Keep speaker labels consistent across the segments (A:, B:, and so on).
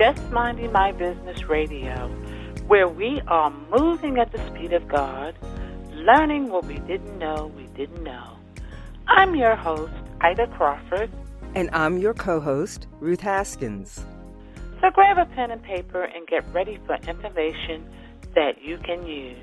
A: Just Minding My Business Radio, where we are moving at the speed of God, learning what we didn't know we didn't know. I'm your host, Ida Crawford.
B: And I'm your co-host, Ruth Haskins.
A: So grab a pen and paper and get ready for information that you can use.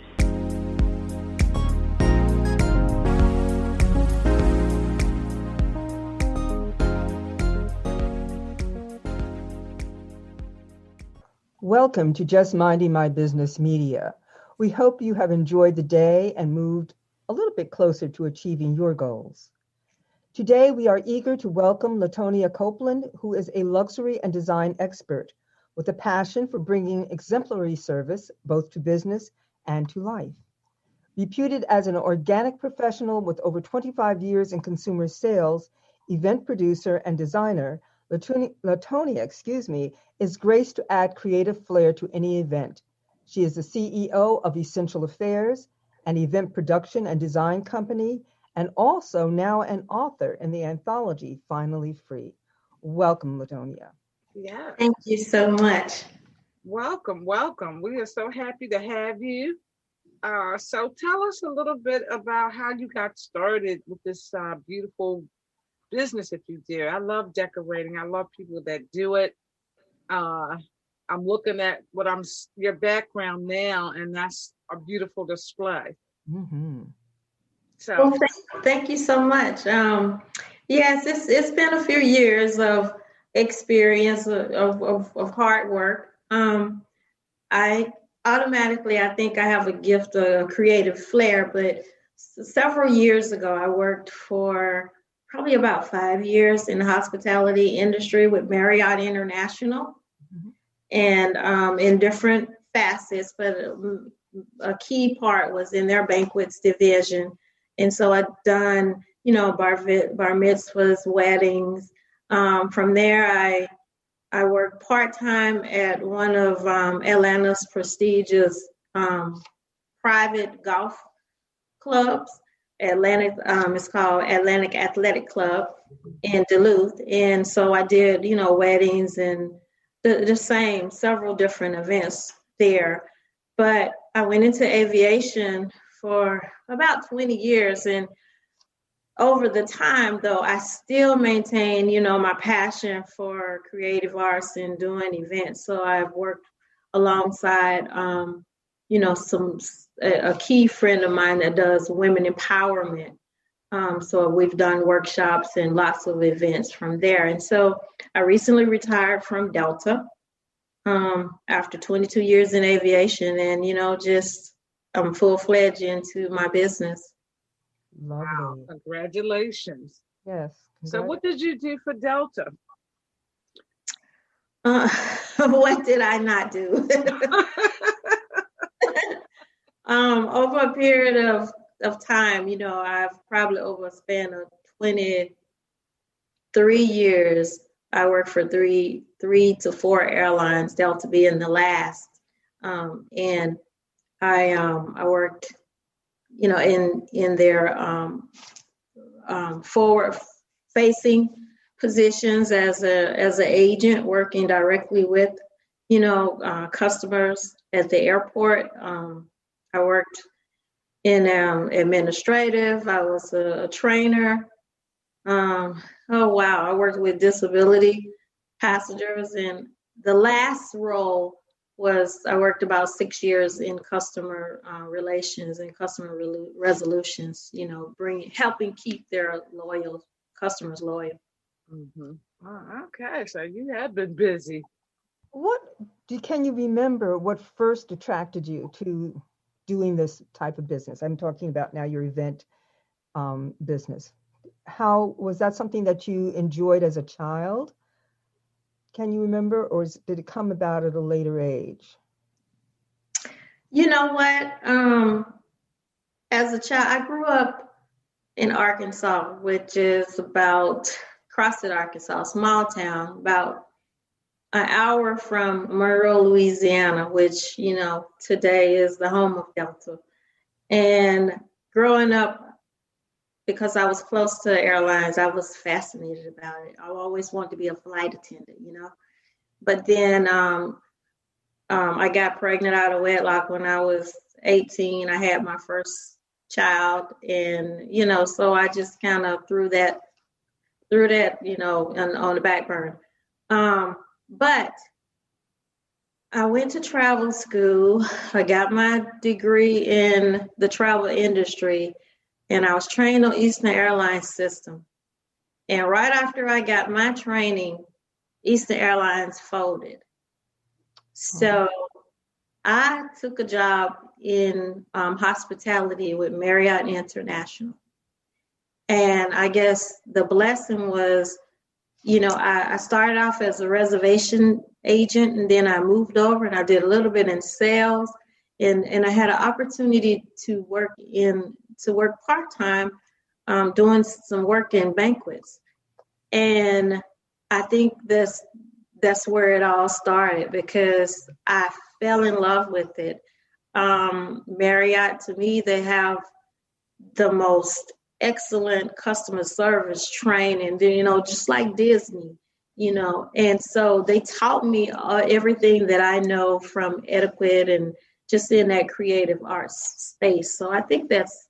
C: Welcome to Just Minding My Business Media. We hope you have enjoyed the day and moved a little bit closer to achieving your goals. Today, we are eager to welcome Latonia Copeland, who is a luxury and design expert with a passion for bringing exemplary service both to business and to life. Reputed as an organic professional with over 25 years in consumer sales, event producer, and designer, Latonia, is graced to add creative flair to any event. She is the CEO of Essential Affairs, an event production and design company, and also now an author in the anthology Finally Free. Welcome, Latonia.
D: Yeah.
E: Thank you so much.
D: Welcome. We are so happy to have you. So tell us a little bit about how you got started with this beautiful business that you do. I love decorating. I love people that do it. I'm looking at your background now, and that's a beautiful display.
C: Mm-hmm.
D: So
E: well, thank you so much. Yes, it's been a few years of experience of hard work. I think I have a gift of creative flair, but several years ago, I worked for probably about 5 years in the hospitality industry with Marriott International, and in different facets, but a key part was in their banquets division. And so I'd done, bar mitzvahs, weddings. From there, I worked part-time at one of Atlanta's prestigious private golf clubs. It's called Atlantic Athletic Club in Duluth. And so I did, weddings and several different events there. But I went into aviation for about 20 years. And over the time, though, I still maintain, my passion for creative arts and doing events. So I've worked alongside, a key friend of mine that does women empowerment. So we've done workshops and lots of events from there. And so I recently retired from Delta after 22 years in aviation, and, I'm full-fledged into my business.
C: Lovely.
D: Wow, congratulations.
C: Yes.
D: So what did you do for Delta?
E: What did I not do? Over a period of time, I've probably over a span of 23 years, I worked for three to four airlines, Delta being the last. And I worked, in their forward-facing positions as an agent, working directly with, customers at the airport. I worked in administrative. I was a trainer. I worked with disability passengers, and the last role was I worked about 6 years in customer relations and customer resolutions. Helping keep their customers loyal.
D: Mm-hmm. Oh, okay, so you have been busy.
C: Can you remember what first attracted you to doing this type of business? I'm talking about now your event business. How was that something that you enjoyed as a child? Can you remember, or did it come about at a later age?
E: You know what? As a child, I grew up in Arkansas, which is about Crossett, Arkansas, small town, about an hour from Monroe, Louisiana, which, today is the home of Delta. And growing up, because I was close to the airlines, I was fascinated about it. I always wanted to be a flight attendant, But then I got pregnant out of wedlock when I was 18. I had my first child, and so I just kind of threw that on the back burner. But I went to travel school. I got my degree in the travel industry, and I was trained on Eastern Airlines system. And right after I got my training, Eastern Airlines folded. So I took a job in hospitality with Marriott International. And I guess the blessing was, I started off as a reservation agent, and then I moved over and I did a little bit in sales, and I had an opportunity to work part-time, doing some work in banquets. And I think that's where it all started, because I fell in love with it. Marriott, to me, they have the most excellent customer service training, just like Disney, and so they taught me everything that I know from etiquette and just in that creative arts space. So I think that's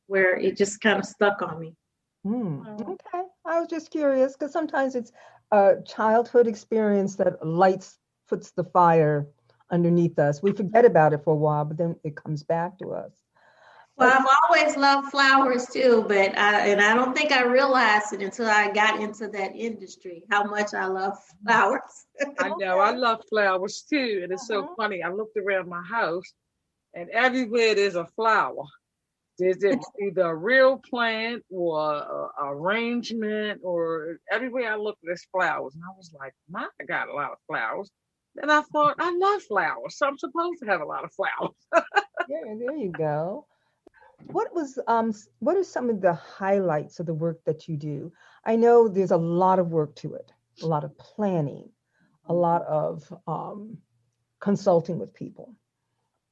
E: where it just kind of stuck on me.
C: Okay. I was just curious, because sometimes it's a childhood experience that puts the fire underneath us. We forget about it for a while, but then it comes back to us.
E: Well, I've always loved flowers too, but I don't think I realized it until I got into that industry, how much I love flowers.
D: I know, I love flowers too. And it's so funny. I looked around my house and everywhere there's a flower. There's either a real plant or arrangement, or everywhere I look, there's flowers. And I was like, I got a lot of flowers. And I thought, I love flowers, so I'm supposed to have a lot of flowers.
C: Yeah, there you go. What are some of the highlights of the work that you do? I know there's a lot of work to it, a lot of planning, a lot of consulting with people.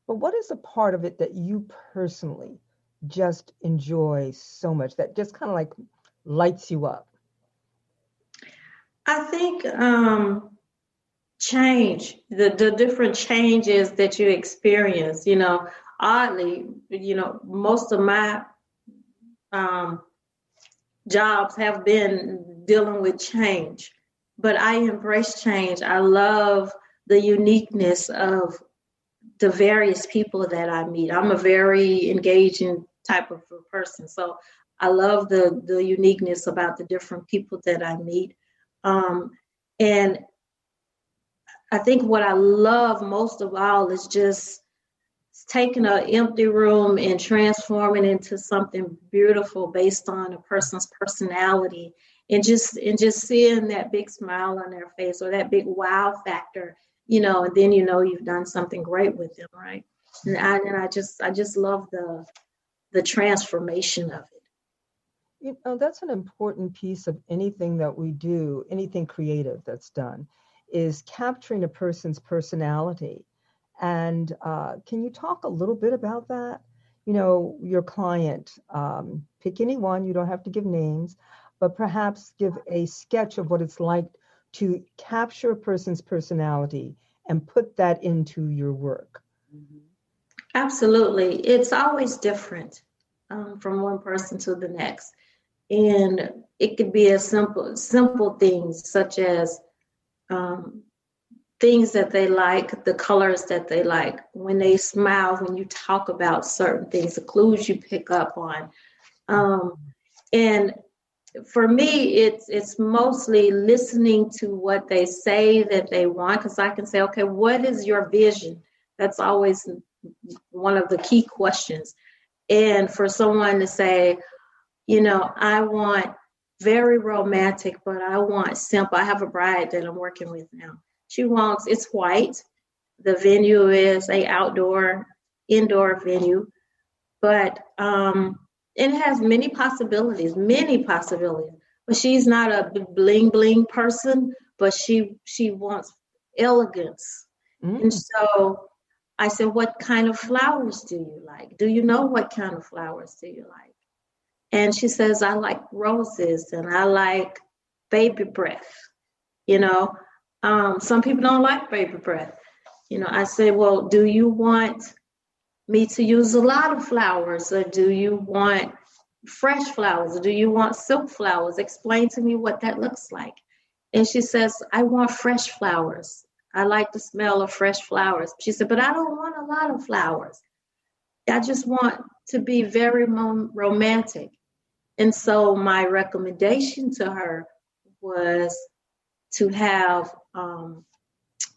C: But what is a part of it that you personally just enjoy so much, that just kind of like lights you up?
E: I think change, the different changes that you experience, oddly, most of my jobs have been dealing with change, but I embrace change. I love the uniqueness of the various people that I meet. I'm a very engaging type of person, so I love the uniqueness about the different people that I meet. And I think what I love most of all is just taking an empty room and transforming it into something beautiful based on a person's personality, and just seeing that big smile on their face, or that big wow factor, and then you've done something great with them, right? And I just love the transformation of it.
C: That's an important piece of anything that we do, anything creative that's done, is capturing a person's personality. And can you talk a little bit about that? Your client, pick anyone, you don't have to give names, but perhaps give a sketch of what it's like to capture a person's personality and put that into your work.
E: Absolutely. It's always different from one person to the next. And it could be as simple things such as things that they like, the colors that they like, when they smile, when you talk about certain things, the clues you pick up on. And for me, it's mostly listening to what they say that they want, because I can say, okay, what is your vision? That's always one of the key questions. And for someone to say, I want very romantic, but I want simple. I have a bride that I'm working with now. She wants, it's white. The venue is indoor venue, but it has many possibilities. But she's not a bling bling person, but she wants elegance. And so I said, what kind of flowers do you like? Do you know what kind of flowers do you like? And she says, I like roses and I like baby breath, Some people don't like paper breath. I say, well, do you want me to use a lot of flowers, or do you want fresh flowers, or do you want silk flowers? Explain to me what that looks like. And she says, I want fresh flowers. I like the smell of fresh flowers. She said, but I don't want a lot of flowers. I just want to be very romantic. And so my recommendation to her was to have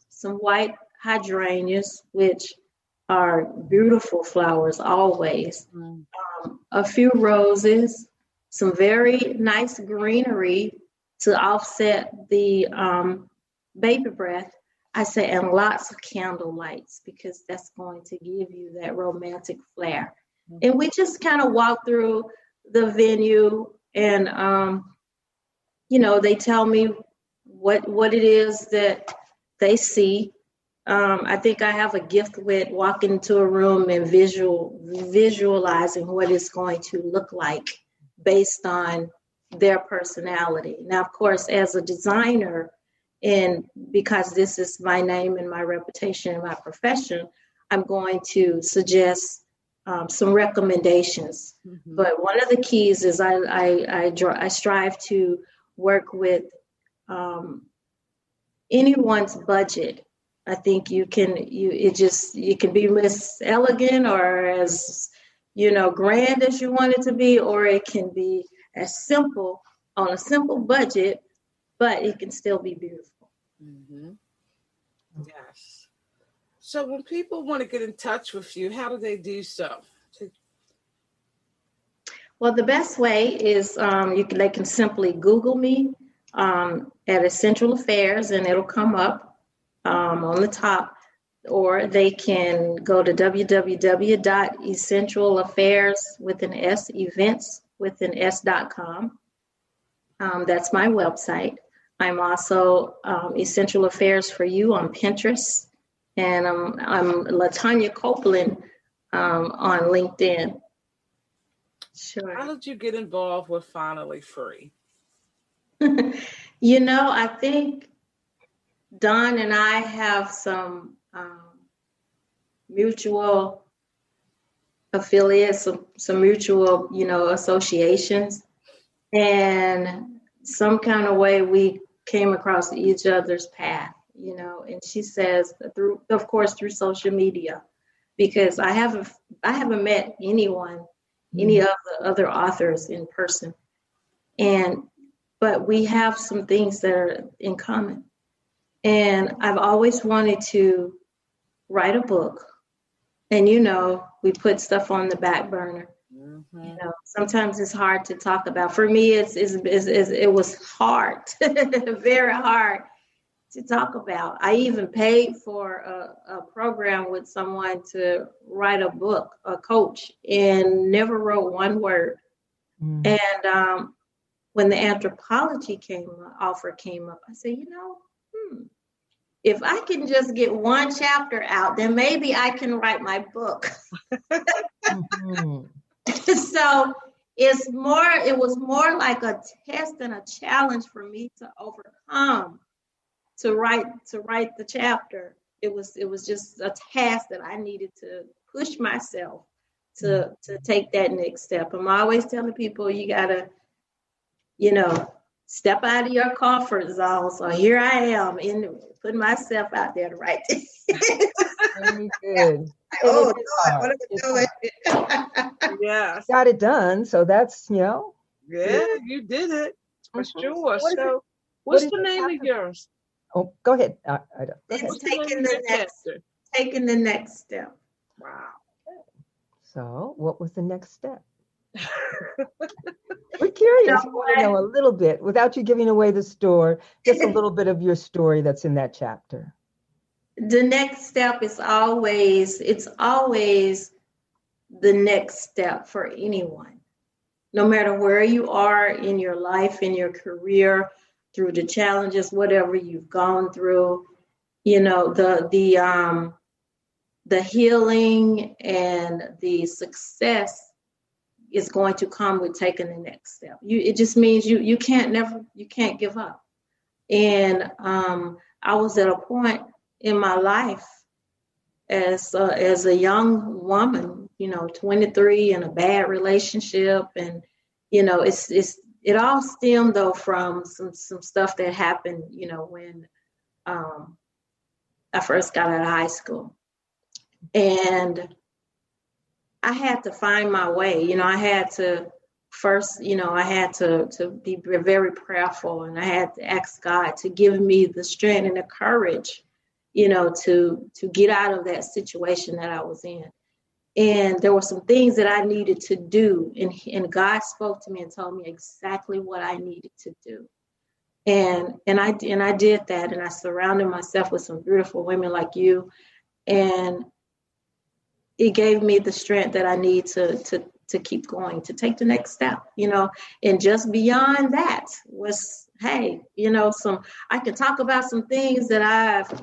E: some white hydrangeas, which are beautiful flowers always, a few roses, some very nice greenery to offset the baby breath. I say, and lots of candle lights, because that's going to give you that romantic flair. And we just kind of walk through the venue, and they tell me what it is that they see. I think I have a gift with walking into a room and visualizing what it's going to look like based on their personality. Now, of course, as a designer, and because this is my name and my reputation and my profession, I'm going to suggest some recommendations. Mm-hmm. But one of the keys is I strive to work with anyone's budget. I think it can be as elegant or as grand as you want it to be, or it can be as simple on a simple budget, but it can still be beautiful.
D: Mm-hmm. Yes. So when people want to get in touch with you, how do they do so?
E: Well, the best way is they can simply Google me at Essential Affairs, and it'll come up on the top, or they can go to www.essentialaffairs.com. That's my website. I'm also Essential Affairs for You on Pinterest, and I'm Latonia Copeland on LinkedIn. Sure.
D: How did you get involved with Finally Free?
E: I think Don and I have some mutual affiliates, some mutual, associations, and some kind of way we came across each other's path, and she says through social media, because I haven't met anyone, any of the other authors in person, but we have some things that are in common. And I've always wanted to write a book. And, we put stuff on the back burner. Mm-hmm. Sometimes it's hard to talk about. For me, it was hard, very hard to talk about. I even paid for a program with someone to write a book, a coach, and never wrote one word. Mm. And when the anthropology offer came up, I said, if I can just get one chapter out, then maybe I can write my book. Mm-hmm. So it was more like a test and a challenge for me to overcome, to write the chapter. It was just a task that I needed to push myself to take that next step. I'm always telling people, you gotta, step out of your comfort zone. So here I am putting myself out there to write this.
C: Very good.
E: Oh, Lord, what am I doing?
D: Yeah.
C: Got it done. So that's,
D: Yeah, you did it. For sure. So what's the name of yours?
C: Oh, go ahead.
E: It's taking the next step.
D: Wow.
C: So what was the next step? We're curious. We want to know a little bit, without you giving away the story, just a little bit of your story that's in that chapter.
E: The next step is always the next step for anyone, no matter where you are in your life, in your career, through the challenges, whatever you've gone through, the healing and the success is going to come with taking the next step. It just means you can't give up. And I was at a point in my life as a young woman, 23, in a bad relationship, and it all stemmed though from some stuff that happened, when I first got out of high school, and I had to find my way. I had to first, I had to be very prayerful, and I had to ask God to give me the strength and the courage, to get out of that situation that I was in. And there were some things that I needed to do, and God spoke to me and told me exactly what I needed to do. And I did that, and I surrounded myself with some beautiful women like you, and it gave me the strength that I need to keep going, to take the next step, and just beyond that was, hey, I can talk about some things that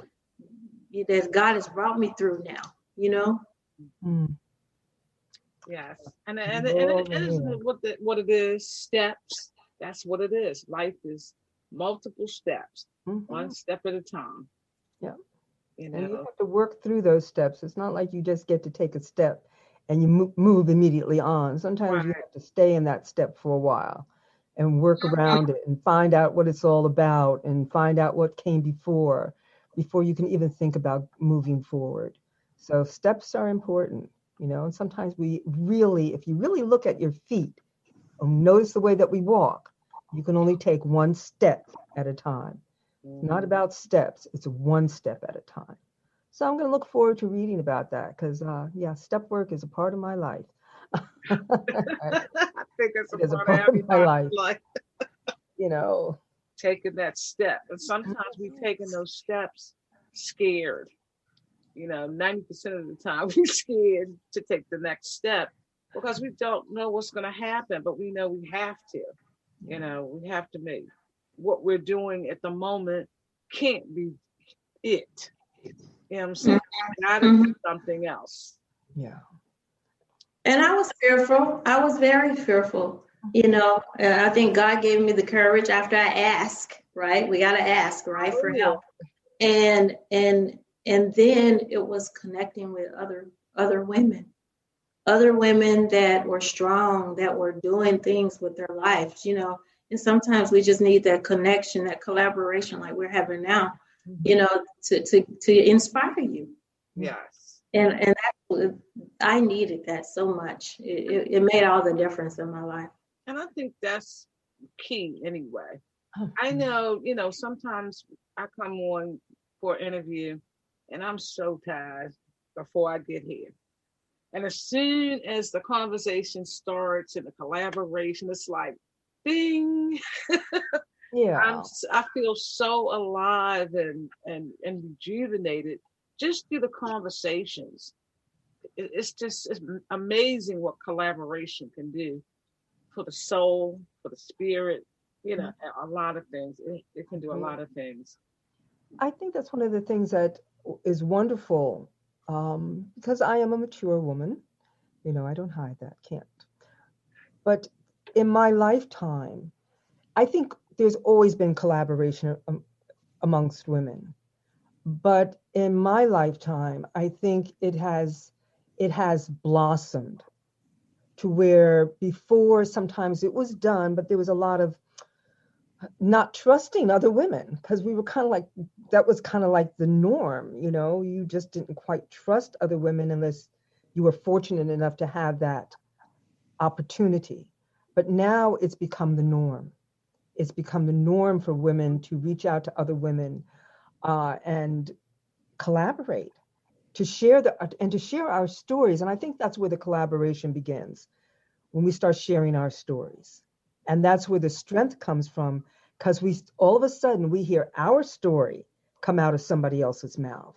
E: God has brought me through now,
C: Mm.
D: Yes, and it is what it is. Steps. That's what it is. Life is multiple steps, one step at a time.
C: Yeah.
D: And
C: you have to work through those steps. It's not like you just get to take a step and you move immediately on. Sometimes you have to stay in that step for a while and work around it and find out what it's all about and find out what came before you can even think about moving forward. So steps are important, and sometimes if you really look at your feet and notice the way that we walk, you can only take one step at a time. It's not about steps. It's one step at a time. So I'm going to look forward to reading about that because, step work is a part of my life.
D: I think it's a part of
C: my life.
D: Taking that step. And sometimes we've taken those steps scared. 90% of the time we're scared to take the next step because we don't know what's going to happen, but we know we have to. We have to make what we're doing at the moment can't be it. You know what I'm saying? Got to do something else.
C: Yeah.
E: And I was fearful. I was very fearful. I think God gave me the courage after I asked, right? We got to ask, right, for help. And then it was connecting with other women that were strong, that were doing things with their lives, and sometimes we just need that connection, that collaboration like we're having now, to inspire you.
D: Yes.
E: And I needed that so much. It made all the difference in my life.
D: And I think that's key anyway. I know, sometimes I come on for an interview and I'm so tired before I get here. And as soon as the conversation starts and the collaboration, it's like, bing.
C: Yeah.
D: I feel so alive and rejuvenated just through the conversations. It's amazing what collaboration can do for the soul, for the spirit, a lot of things. It can do a lot of things.
C: I think that's one of the things that is wonderful because I am a mature woman. I don't hide that, can't. But in my lifetime, I think there's always been collaboration amongst women. But in my lifetime, I think it has blossomed to where before sometimes it was done, but there was a lot of not trusting other women because we were kind of like, that was kind of like the norm, you just didn't quite trust other women unless you were fortunate enough to have that opportunity. But now it's become the norm. It's become the norm for women to reach out to other women and collaborate, to share our stories. And I think that's where the collaboration begins, when we start sharing our stories. And that's where the strength comes from, because all of a sudden we hear our story come out of somebody else's mouth.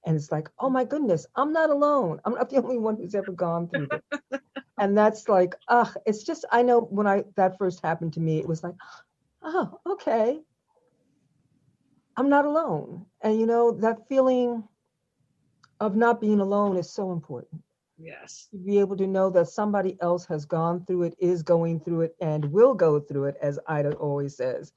C: And it's like, oh my goodness, I'm not alone. I'm not the only one who's ever gone through this. And that's like, it's just, I know when that first happened to me, it was like, oh, okay. I'm not alone. And that feeling of not being alone is so important.
D: Yes.
C: To be able to know that somebody else has gone through it, is going through it, and will go through it, as Ida always says,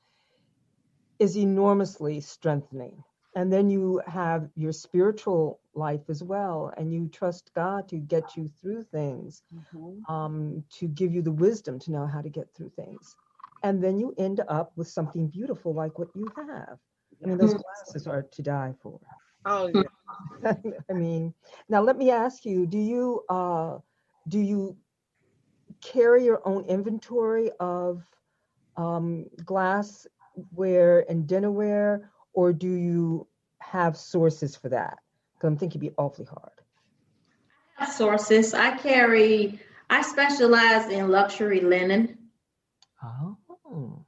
C: is enormously strengthening. And then you have your spiritual life as well, and you trust God to get you through things, to give you the wisdom to know how to get through things. And then you end up with something beautiful like what you have. I mean, those glasses are to die for.
D: Oh yeah.
C: I mean, now let me ask you, do you carry your own inventory of glassware and dinnerware, or do you have sources for that? Because I'm thinking it'd be awfully hard.
E: Sources. I specialize in luxury linen.
C: Oh.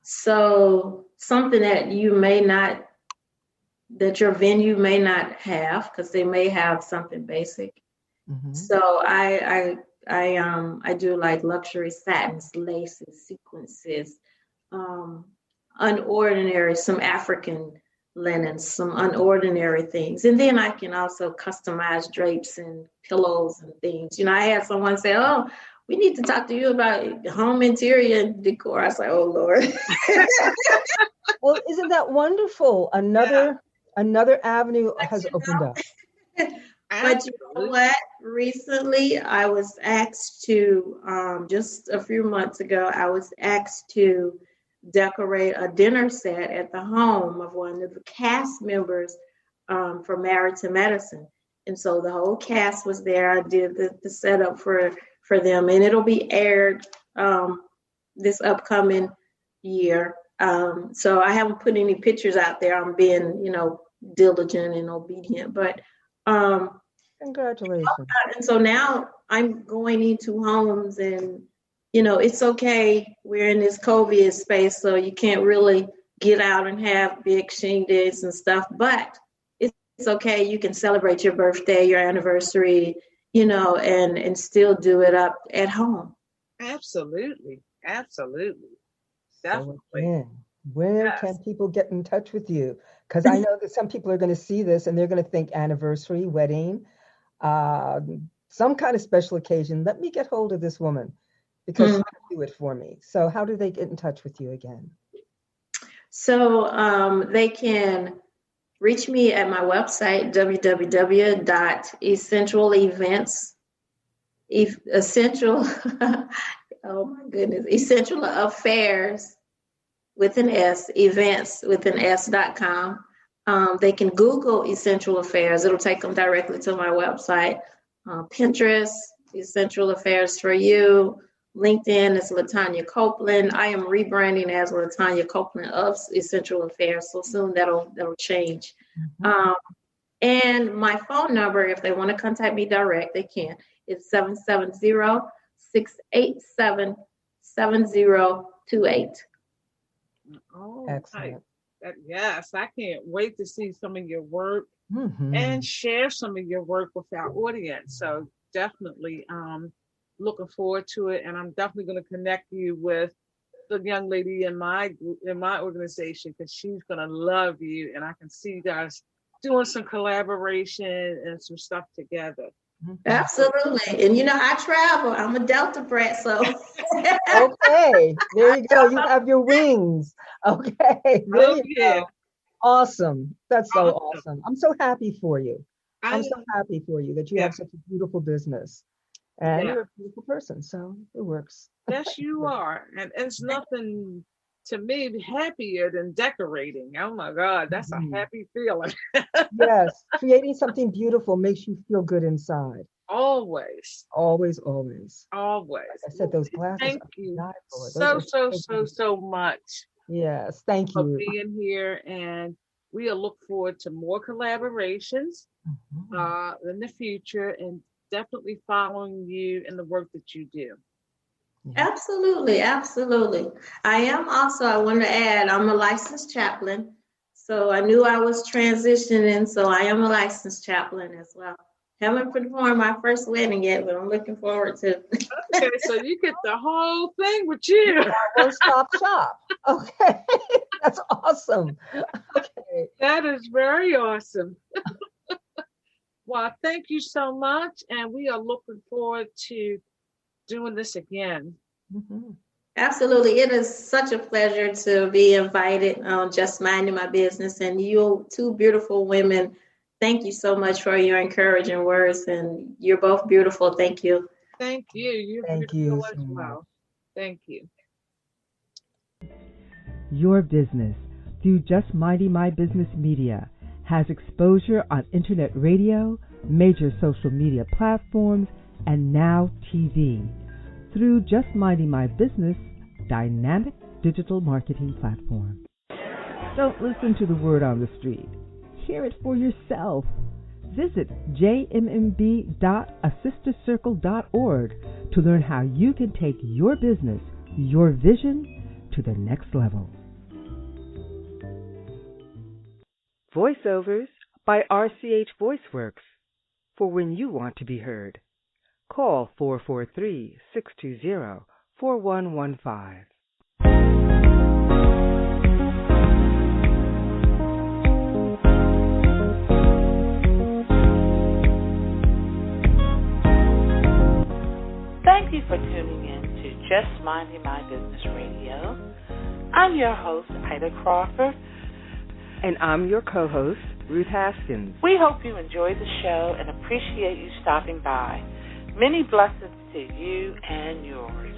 E: So something that that your venue may not have, because they may have something basic. So I do like luxury satins, laces, sequences, unordinary, some African linens, some unordinary things. And then I can also customize drapes and pillows and things. I had someone say, "Oh, we need to talk to you about home interior decor." I was like, "Oh Lord."
C: Well, isn't that wonderful? Another avenue has opened up.
E: But you know what? Recently, I was asked to, just a few months ago, I was asked to decorate a dinner set at the home of one of the cast members for Married to Medicine. And so the whole cast was there. I did the setup for them, and it'll be aired this upcoming year. So I haven't put any pictures out there. I'm being, diligent and obedient, but
C: Congratulations.
E: and so now I'm going into homes, and it's okay. We're in this COVID space, so you can't really get out and have big shindigs and stuff, but it's okay. You can celebrate your birthday, your anniversary, and still do it up at home.
D: Absolutely. Definitely.
C: So where can people get in touch with you? Because I know that some people are going to see this and they're going to think anniversary, wedding, some kind of special occasion. Let me get hold of this woman because she can do it for me. So how do they get in touch with you again?
E: So they can reach me at my website, essential affairs with an S, events with an S.com. They can Google Essential Affairs. It'll take them directly to my website. Pinterest, Essential Affairs for You. LinkedIn is Latonia Copeland. I am rebranding as Latonia Copeland of Essential Affairs, so soon that'll change. And my phone number, if they want to contact me direct, they can. It's 770-687-7028.
D: Oh,
C: excellent.
D: Yes, I can't wait to see some of your work and share some of your work with our audience. So definitely looking forward to it, and I'm definitely going to connect you with the young lady in my organization, because she's going to love you, and I can see you guys doing some collaboration and some stuff together.
E: Absolutely. And I travel. I'm a Delta brat, so
C: okay, there you go. You have your wings. Okay, there you go. Awesome. That's so awesome. I'm so happy for you. I'm so happy for you that you have such a beautiful business, and you're a beautiful person, so it works.
D: Yes, you are. And it's nothing to me happier than decorating. Oh my God, that's a happy feeling.
C: Yes, creating something beautiful makes you feel good inside.
D: Always.
C: Always.
D: Always.
C: Like I said, those glasses.
D: Thank you so much.
C: Yes, thank you
D: for being here, and we'll look forward to more collaborations in the future, and definitely following you in the work that you do.
E: Absolutely. I am also, I want to add, I'm a licensed chaplain. So I knew I was transitioning, so I am a licensed chaplain as well. Haven't performed my first wedding yet, but I'm looking forward to.
D: Okay, so you get the whole thing with you.
C: One-stop shop. Okay, that's awesome. Okay,
D: that is very awesome. Well, thank you so much, and we are looking forward to doing this again.
E: Absolutely. It is such a pleasure to be invited on Just Minding My Business. And you two beautiful women, thank you so much for your encouraging words. And you're both beautiful. Thank you.
D: Thank you. You're
C: Thank
D: beautiful
C: you
D: as
C: so much.
D: well. Thank you.
B: Your business, through Just Minding My Business Media, has exposure on internet radio, major social media platforms, and now TV. Through Just Minding My Business, dynamic digital marketing platform. Don't listen to the word on the street. Hear it for yourself. Visit jmb.assistercircle.org to learn how you can take your business, your vision, to the next level. Voiceovers by RCH VoiceWorks, for when you want to be heard. Call 443-620-4115.
A: Thank you for tuning in to Just Minding My Business Radio. I'm your host, Ida Crawford.
B: And I'm your co-host, Ruth Haskins.
A: We hope you enjoy the show and appreciate you stopping by. Many blessings to you and yours.